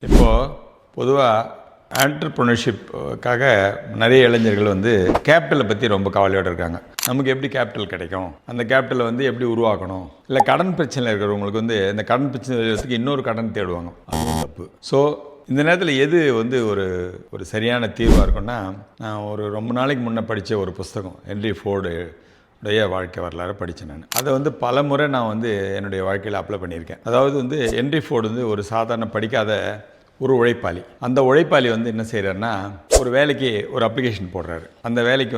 இப்போது பொதுவாக ஆண்டர்ப்ரனர்ஷிப்காக நிறைய இளைஞர்கள் கேபிட்டலை பற்றி ரொம்ப கவலையோடு இருக்காங்க. நமக்கு எப்படி கேபிட்டல் கிடைக்கும், அந்த கேபிட்டலை எப்படி உருவாக்கணும், இல்லை கடன் பிரச்சனை இருக்கிறவங்களுக்கு இந்த கடன் பிரச்சனை இருக்கிறதுக்கு இன்னொரு கடன் தேடுவாங்க. அதுவும் தப்பு. ஸோ இந்த நேரத்தில் எது ஒரு சரியான தீர்வாக இருக்கும்னா, நான் ரொம்ப நாளைக்கு முன்னே படித்த ஒரு புஸ்தகம் ஹென்ரி ஃபோர்டு வாழ்க்கை வரலாறு படித்தேன். நான் அதை பல முறை நான் என்னுடைய வாழ்க்கையில் அப்ளை பண்ணியிருக்கேன். அதாவது ஹென்ரி ஃபோர்டு ஒரு சாதாரண படிக்காத ஒரு உழைப்பாளி. அந்த உழைப்பாளி என்ன செய்கிறாருன்னா, ஒரு வேலைக்கு ஒரு அப்ளிகேஷன் போடுறாரு. அந்த வேலைக்கு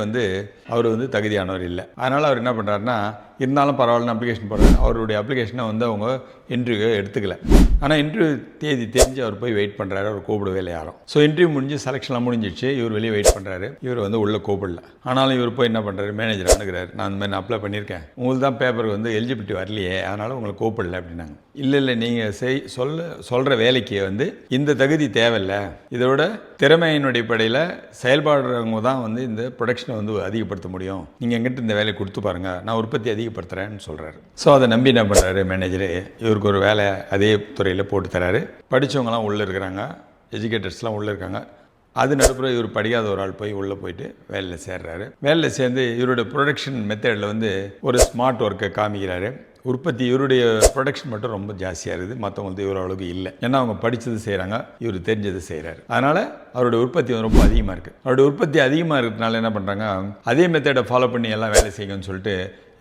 அவர் தகுதியானவர் இல்லை. அதனால் அவர் என்ன பண்ணுறாருன்னா, இருந்தாலும் பரவாயில்லன்னு அப்ளிகேஷன் போடுறாரு. அவருடைய அப்ளிகேஷனை அவங்க இன்டர்வியூ எடுத்துக்கல. ஆனால் இன்டர்வியூ தேதி தெரிஞ்சு அவர் போய் வெயிட் பண்ணுறாரு. அவர் கூப்பிடவே இல்லை யாரும். ஸோ இன்டர்வியூ முடிஞ்சு செலெக்ஷன்லாம் முடிஞ்சிடுச்சு. இவர் வெளியே வெயிட் பண்ணுறாரு. இவர் உள்ளே கூப்பிடல. ஆனாலும் இவர் போய் என்ன பண்ணுறாரு, மேனேஜர் அணுகிறார். நான் இந்த மாதிரி அப்ளை பண்ணியிருக்கேன், உங்களுக்கு தான் பேப்பருக்கு எலிஜிபிலிட்டி வரலையே, அதனால் உங்களை கூப்பிடல அப்படின்னாங்க. இல்லை நீங்கள் சொல்கிற வேலைக்கு இந்த தகுதி தேவையில்லை, இதோட திறமையின் அடிப்படையில் செயல்பாடுறவங்க தான் இந்த ப்ரொடக்ஷனை அதிகப்படுத்த முடியும், நீங்கள் எங்கிட்ட இந்த வேலையை கொடுத்து பாருங்கள், நான் உற்பத்தி அதிகப்படுத்துகிறேன்னு சொல்கிறாரு. ஸோ அதை நம்பி என்ன பண்ணுறாரு மேனேஜரு, இவருக்கு ஒரு வேலை அதே துறையில் போட்டு தராரு. படித்தவங்களாம் உள்ளே இருக்கிறாங்க, எஜுகேட்டர்ஸ்லாம் உள்ளே இருக்காங்க. அது நடுப்புற இவர் படிக்காத ஒரு ஆள் போய் உள்ளே போயிட்டு வேலையில் சேர்றாரு. வேலையில் சேர்ந்து இவருடைய ப்ரொடக்ஷன் மெத்தடில் ஒரு ஸ்மார்ட் ஒர்க்கை காமிக்கிறாரு. உற்பத்தி இவருடைய ப்ரொடக்ஷன் மட்டும் ரொம்ப ஜாஸ்தியாக இருக்குது, மற்றவங்களுக்கு இவர் அளவுக்கு இல்லை. ஏன்னா அவங்க படித்தது செய்கிறாங்க, இவர் தெரிஞ்சது செய்கிறாரு. அதனால் அவருடைய உற்பத்தி ரொம்ப அதிகமாக இருக்குது. அவருடைய உற்பத்தி அதிகமாக இருக்கிறதுனால என்ன பண்ணுறாங்க, அதே மெத்தடை ஃபாலோ பண்ணி எல்லாம் வேலை செய்யணும்னு சொல்லிட்டு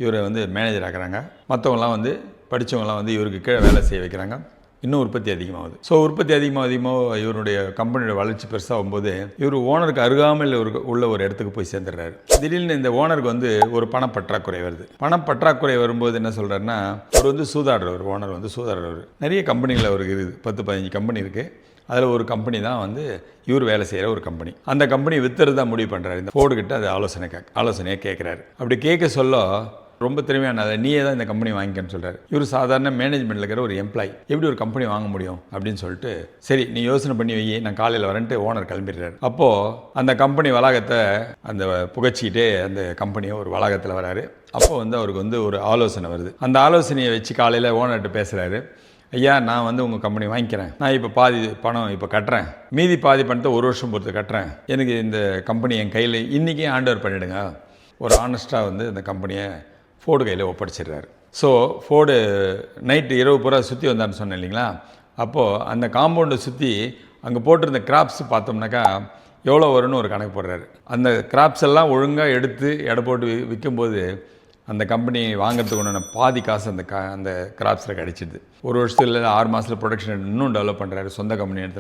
இவரை மேனேஜர் ஆக்குறாங்க. மற்றவங்களாம் படித்தவங்களாம் இவருக்கு கீழே வேலை செய்ய வைக்கிறாங்க. இன்னும் உற்பத்தி அதிகமாகுது. ஸோ உற்பத்தி அதிகமாக இவருடைய கம்பெனியோட வளர்ச்சி பெருசாகும்போது இவர் ஓனருக்கு அருகாமல் உள்ள ஒரு இடத்துக்கு போய் சேர்ந்துடுறாரு. திடீர்னு இந்த ஓனருக்கு ஒரு பணப்பற்றாக்குறை வருது. பணப்பற்றாக்குறை வரும்போது என்ன சொல்கிறாருன்னா, அவர் சூதாடுறவர். ஓனர் சூதாடுறவர். நிறைய கம்பெனிகள் அவருக்கு இருக்குது, 10-15 கம்பெனி இருக்குது. அதில் ஒரு கம்பெனி தான் இவர் வேலை செய்கிற ஒரு கம்பெனி. அந்த கம்பெனி வித்துறது தான் முடிவு பண்ணுறாரு. இந்த ஃபோர்டு கிட்ட அது ஆலோசனையாக கேட்குறாரு. அப்படி கேட்க சொல்ல ரொம்ப திறமையான நீயே தான் இந்த கம்பெனி வாங்கிக்கன்னு சொல்கிறார். இவர் சாதாரண மேனேஜ்மெண்ட்டில் இருக்கிற ஒரு எம்ப்ளாயி, எப்படி ஒரு கம்பெனி வாங்க முடியும் அப்படின்னு சொல்லிட்டு, சரி நீ யோசனை பண்ணி வை, நான் காலையில் வரேன்ட்டு ஓனர் கிளம்பிடுறாரு. அப்போது அந்த கம்பெனி வளாகத்தை புகைச்சிக்கிட்டே அந்த கம்பெனியை ஒரு வளாகத்தில் வராரு. அப்போ அவருக்கு ஒரு ஆலோசனை வருது. அந்த ஆலோசனையை வச்சு காலையில் ஓனர்கிட்ட பேசுகிறாரு. ஐயா, நான் உங்கள் கம்பெனி வாங்கிக்கிறேன், நான் இப்போ பாதி பணம் இப்போ கட்டுறேன், மீதி பாதி பணத்தை ஒரு வருஷம் பொறுத்து கட்டுறேன், எனக்கு இந்த கம்பெனி என் கையில் இன்றைக்கே ஹேண்ட் ஓவர் பண்ணிவிடுங்க. ஒரு ஆனஸ்ட்டாக இந்த கம்பெனியை ஃபோர்டு கையில் ஒப்படைச்சிடுறாரு. ஸோ ஃபோர்டு நைட்டு இரவு பூரா சுற்றி வந்தார்னு சொன்னேன் இல்லைங்களா. அப்போது அந்த காம்பவுண்டை சுற்றி அங்கே போட்டிருந்த கிராப்ஸ் பார்த்தோம்னாக்கா எவ்வளோ வரும்னு ஒரு கணக்கு போடுறாரு. அந்த கிராப்ஸ் எல்லாம் ஒழுங்காக எடுத்து எடை போட்டு விற்கும்போது அந்த கம்பெனி வாங்கிறதுக்கு உண்டான பாதி காசு அந்த கிராப்ஸில் கிடச்சிடுது. ஒரு வருஷத்துல 6 மாதத்தில் ப்ரொடக்ஷன் இன்னும் டெவலப் பண்ணுறாரு. சொந்த கம்பெனி எடுத்து